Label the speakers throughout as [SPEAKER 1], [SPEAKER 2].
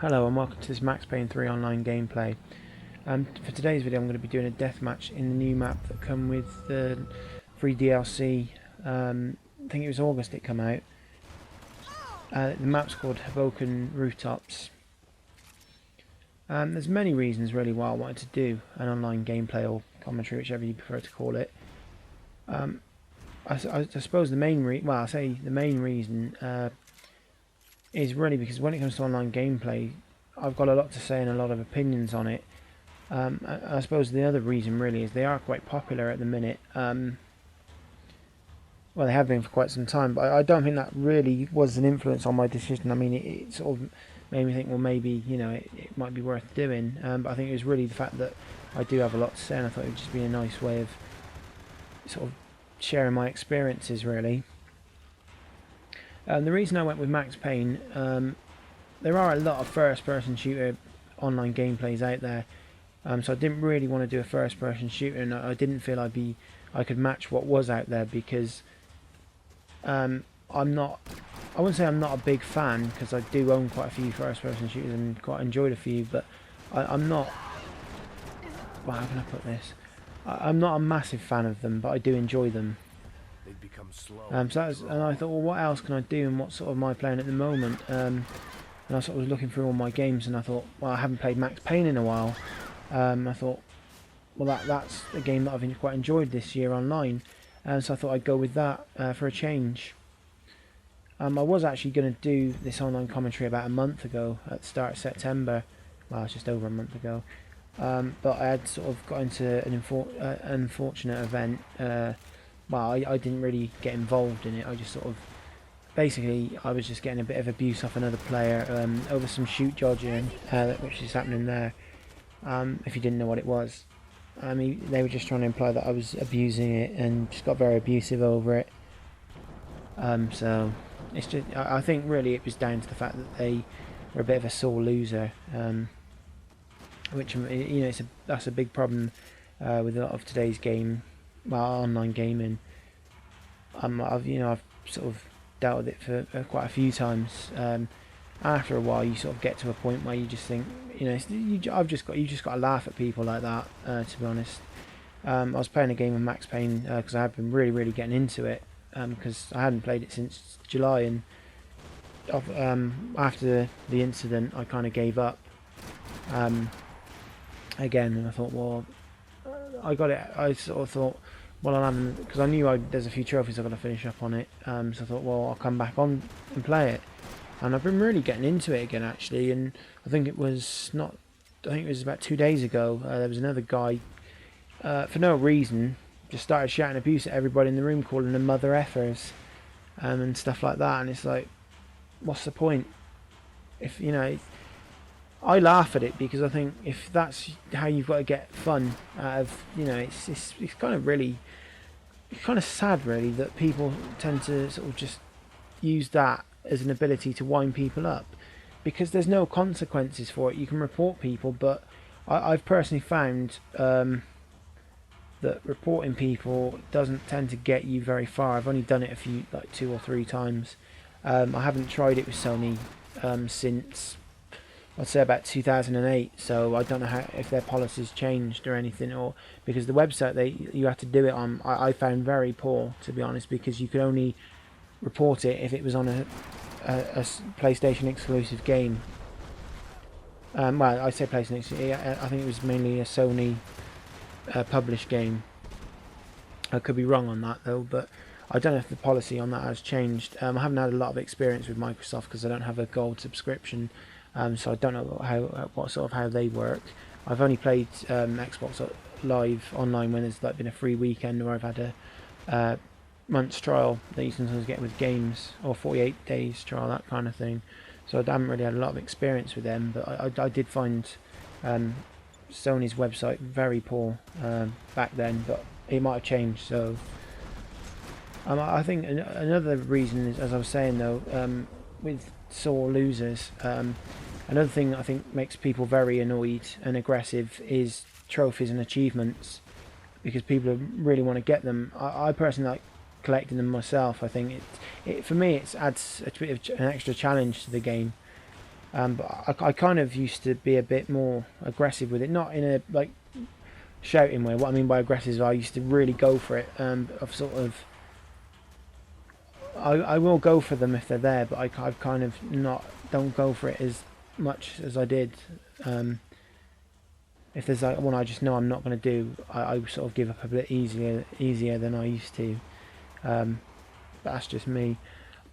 [SPEAKER 1] Hello and welcome to this Max Payne 3 online gameplay. For today's video I'm going to be doing a deathmatch in the new map that come with the free DLC. I think it was August it come out. The map's called Hoboken Rooftops. There's many reasons really why I wanted to do an online gameplay or commentary, whichever you prefer to call it. I suppose the main reason is really because when it comes to online gameplay, I've got a lot to say and a lot of opinions on it. I suppose the other reason really is they are quite popular at the minute. Well, they have been for quite some time, but I don't think that really was an influence on my decision. I mean, it sort of made me think, well, maybe, you know, it might be worth doing. But I think it was really the fact that I do have a lot to say, and I thought it would just be a nice way of sort of sharing my experiences, really. The reason I went with Max Payne, there are a lot of first-person shooter online gameplays out there, so I didn't really want to do a first-person shooter, and I didn't feel I could match what was out there because I wouldn't say I'm not a big fan, because I do own quite a few first-person shooters and quite enjoyed a few, but I'm not. Well, how can I put this? I'm not a massive fan of them, but I do enjoy them.
[SPEAKER 2] Become slow.
[SPEAKER 1] And I thought, well, what else can I do, and what sort of am I playing at the moment? And I sort of was looking through all my games, and I thought, well, I haven't played Max Payne in a while. I thought, well, that's a game that I've quite enjoyed this year online, so I thought I'd go with that for a change. I was actually going to do this online commentary about a month ago, at the start of September. Well, it's just over a month ago. But I had sort of got into an unfortunate event. Well, I didn't really get involved in it. I just sort of, basically, I was just getting a bit of abuse off another player over some shoot dodging, which is happening there. If you didn't know what it was, I mean, they were just trying to imply that I was abusing it, and just got very abusive over it. So it's just, I think really it was down to the fact that they were a bit of a sore loser, which, you know, that's a big problem with a lot of today's game. Well, online gaming. I've sort of dealt with it for quite a few times. After a while, you sort of get to a point where you just think, you know, you just got to laugh at people like that. To be honest, I was playing a game of Max Payne because I had been really getting into it because I hadn't played it since July, and after the incident, I kind of gave up again, and I thought, well, I got it. I sort of thought, well, I'll have, because I knew there's a few trophies I've got to finish up on it. So I thought, well, I'll come back on and play it. And I've been really getting into it again, actually. And I think it was about 2 days ago. There was another guy, for no reason, just started shouting abuse at everybody in the room, calling them mother effers, and stuff like that. And it's like, what's the point? If you know. I laugh at it because I think if that's how you've got to get fun out of, you know, it's kind of sad really that people tend to sort of just use that as an ability to wind people up, because there's no consequences for it. You can report people, but I've personally found that reporting people doesn't tend to get you very far. I've only done it like 2 or 3 times. I haven't tried it with Sony since, I'd say, about 2008, so I don't know if their policies changed or anything, or because the website you had to do it on, I found very poor, to be honest, because you could only report it if it was on a PlayStation exclusive game. Well, I say PlayStation exclusive, I think it was mainly a Sony published game. I could be wrong on that though, but I don't know if the policy on that has changed. I haven't had a lot of experience with Microsoft because I don't have a gold subscription. So I don't know how they work. I've only played Xbox Live online when there's like been a free weekend, or I've had a month's trial that you sometimes get with games, or 48 days trial, that kind of thing. So I haven't really had a lot of experience with them, but I did find Sony's website very poor back then, but it might have changed. So I think another reason is, as I was saying though, with sore losers, another thing I think makes people very annoyed and aggressive is trophies and achievements, because people really want to get them. I personally like collecting them myself. I think it for me it adds a bit of an extra challenge to the game. But I kind of used to be a bit more aggressive with it, not in a like shouting way. What I mean by aggressive is I used to really go for it. I've sort of I will go for them if they're there, but I've kind of not don't go for it as much as I did. If there's like one I just know I'm not going to do, I sort of give up a bit easier than I used to. But that's just me.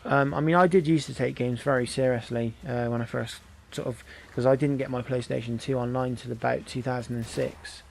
[SPEAKER 1] I mean, I did used to take games very seriously when I first sort of, because I didn't get my PlayStation 2 online till about 2006.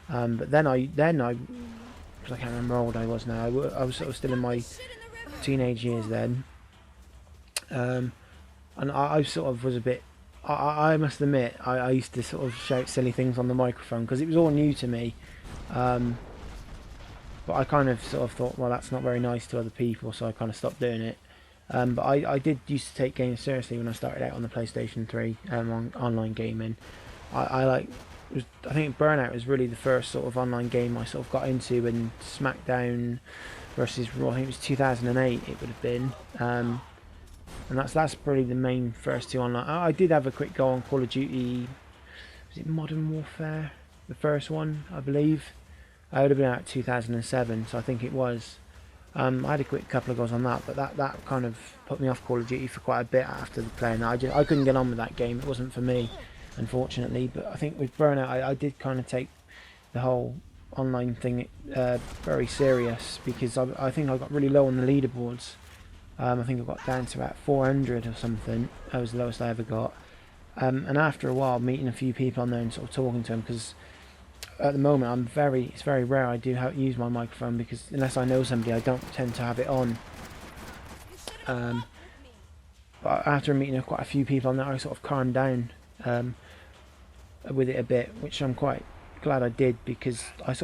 [SPEAKER 1] But then I, because I can't remember how old I was now. I was sort of still in my teenage years then, and I sort of was a bit. I must admit, I used to sort of shout silly things on the microphone because it was all new to me. But I kind of sort of thought, well, that's not very nice to other people, so I kind of stopped doing it. But I did used to take games seriously when I started out on the PlayStation 3 on online gaming. I think Burnout was really the first sort of online game I sort of got into, and SmackDown versus Raw, I think it was 2008 it would have been. And that's probably the main first two online. I did have a quick go on Call of Duty, was it Modern Warfare? The first one, I believe. I would have been out 2007, so I think it was. I had a quick couple of goals on that, but that kind of put me off Call of Duty for quite a bit after the playing. I couldn't get on with that game. It wasn't for me, unfortunately. But I think with Burnout, I did kind of take the whole online thing very serious, because I think I got really low on the leaderboards. I think I got down to about 400 or something. That was the lowest I ever got. And after a while, meeting a few people on there and sort of talking to them, because at the moment it's very rare I do use my microphone, because unless I know somebody, I don't tend to have it on. But after meeting quite a few people on there, I sort of calmed down with it a bit, which I'm quite glad I did, because I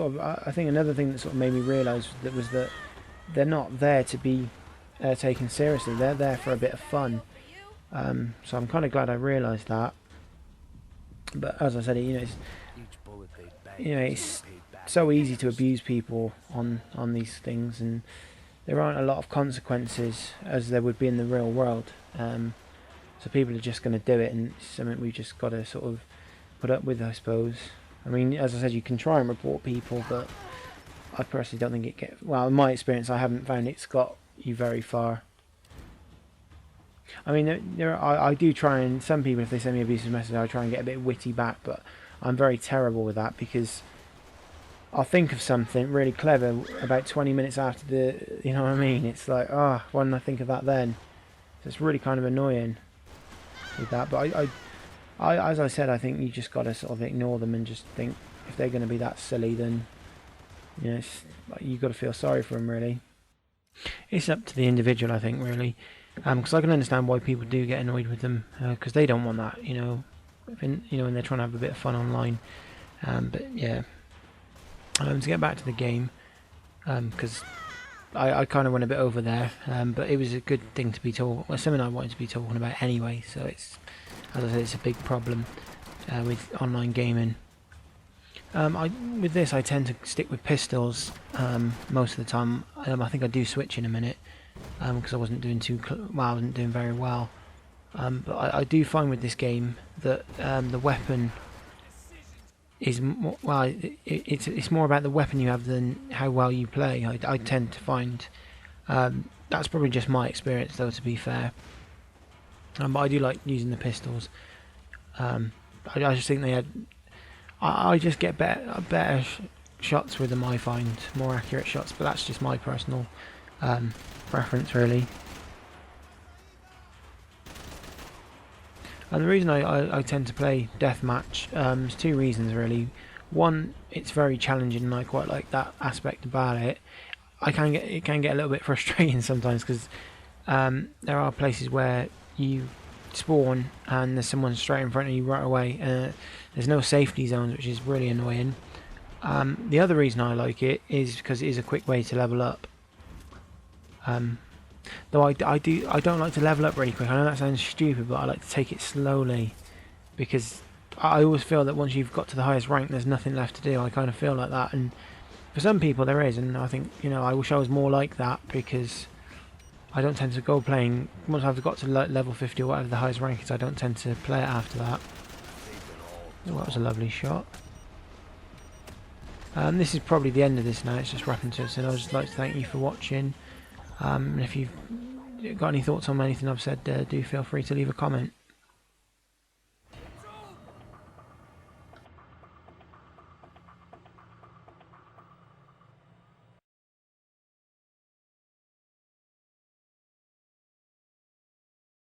[SPEAKER 1] think another thing that sort of made me realise was that they're not there to be taken seriously. They're there for a bit of fun. So I'm kind of glad I realised that. But as I said, it's so easy to abuse people on these things, and there aren't a lot of consequences as there would be in the real world. So people are just going to do it, and it's something we've just got to sort of put up with, I suppose. I mean, as I said, you can try and report people, but I personally don't think it gets... Well, in my experience, I haven't found it's got you very far. I mean, I do try, and some people, if they send me abusive messages, I try and get a bit witty back, but I'm very terrible with that, because I'll think of something really clever about 20 minutes after you know what I mean? It's like, why didn't I think of that then? So it's really kind of annoying with that, but I as I said, I think you just got to sort of ignore them and just think, if they're going to be that silly, then you've got to feel sorry for them, really. It's up to the individual, I think, really, because I can understand why people do get annoyed with them, because they don't want that, when they're trying to have a bit of fun online. But yeah, to get back to the game, because I kind of went a bit over there, but it was a good thing to be something I wanted to be talking about anyway. So it's, as I said, it's a big problem with online gaming. With this, I tend to stick with pistols most of the time. I think I do switch in a minute, because I wasn't doing I wasn't doing very well. But I do find with this game that the weapon is more, it's more about the weapon you have than how well you play. I tend to find that's probably just my experience, though, to be fair. But I do like using the pistols. I just think they had. I just get better shots with them. I find more accurate shots, but that's just my personal preference, really. And the reason I tend to play Deathmatch, there's two reasons, really. One, it's very challenging, and I quite like that aspect about it. It can get a little bit frustrating sometimes, because there are places where you spawn and there's someone straight in front of you right away. There's no safety zones, which is really annoying. The other reason I like it is because it is a quick way to level up. Though I don't like to level up really quick. I know that sounds stupid, but I like to take it slowly, because I always feel that once you've got to the highest rank, there's nothing left to do. I kind of feel like that, and for some people there is, and I think I wish I was more like that, because I don't tend to go playing, once I've got to level 50 or whatever the highest rank is, I don't tend to play it after that. Oh, that was a lovely shot. This is probably the end of this now, it's just wrapping to us, and I'd just like to thank you for watching. And if you've got any thoughts on anything I've said, do feel free to leave a comment.